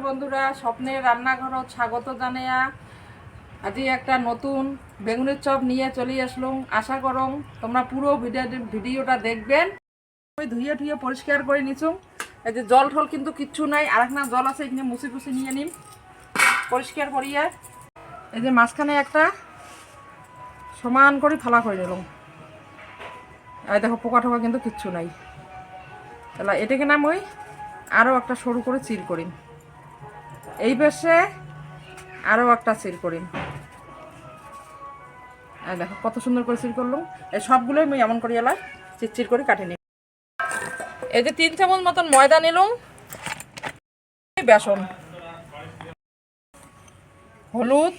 বন্ধুরা, স্বপ্নের রান্নাঘরত স্বাগত জানাইয়া আজি একটা নতুন বেগুনের চপ নিয়ে চলে আসলাম। আশা করম তোমরা পুরো ভিডিওটা দেখবেন। আমি ধুয়ে ধুয়ে পরিষ্কার করে নিছুম। এই যে জল ঠল কিন্তু কিচ্ছু নাই, আরেকনা জল আছে, এখানে মুছি টুসি নিয়ে নিম পরিষ্কার করিয়া। এই যে মাঝখানে একটা সমান করে ফালা করে নিলাম। এই দেখো পোকা টোকা কিন্তু কিচ্ছু নাই। তাহলে এটাকে নাম ওই আরও একটা সরু করে চির করিম, এই পাশে আরও একটা চির করিম। আর দেখো কত সুন্দর করে চির করলাম। এই সবগুলোই আমি এমন করে এলাই চিরচির করে কাটে নিই। এই যে 3 চামচ মতন ময়দা নিলাম, বেসন, হলুদ,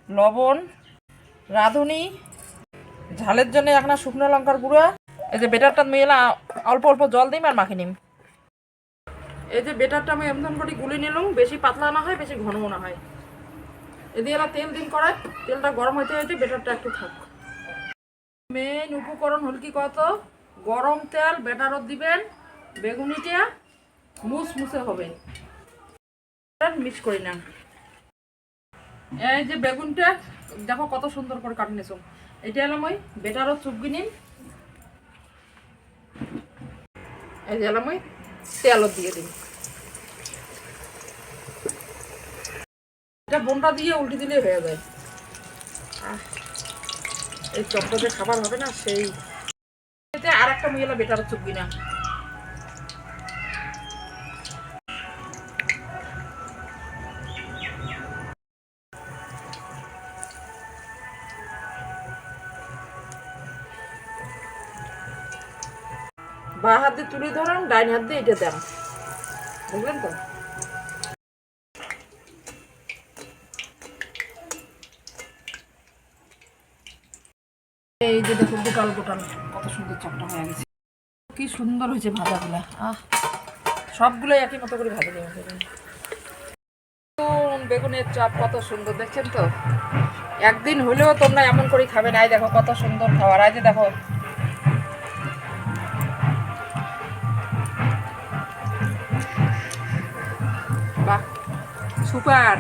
লবণ, রাঁধুনি, ঝালের জন্য একটা শুকনো লঙ্কার গুঁড়া। এই যে বেটারটা মেলা অল্প অল্প জল দিম আর মাখি নিম। এই যে বেটারটা আমি এমন করে গুলে নিলাম, বেশি পাতলা না হয় বেশি ঘনও না হয়। এদিকে এলা তেল দিন কড়াই, তেলটা গরম হইতে হইতে বেটারটা একটু থাক। মেইন উপকরণ হল কি কত, গরম তেল বেটারত দিবেন, বেগুনিটা মুসমুসে হবে, মিক্স করি না। এই যে বেগুনটা দেখো কত সুন্দর করে কাটি নিয়েছ। এটা এলাম ওই বেটারত চুপগি নিন। এই যে এলাম ওই তেলত দিয়ে দিন। এটা বোনটা দিয়ে উল্টে দিলেই হয়ে যায়। এই চপটা যে খাবার হবে না সেই। আর একটা মহিলা বেটারত চুপবি না। বা হাত দিয়ে তুলে ধরান, ডাইন হাত দিয়ে এটা দেন, বুঝলেন তো? এই যে দেখুন গোটাল গোটাল কত সুন্দর চপটা হয়ে গেছে, কি সুন্দর হয়েছে ভাজাগুলা। সবগুলো একই মতো করে ভাজা দেওয়া যাবে। বেগুনের চপ কত সুন্দর দেখছেন তো। একদিন হলেও তোমরা এমন করে খাবে না। দেখো কত সুন্দর খাবার। এই যে দেখো বাহ, সুপার।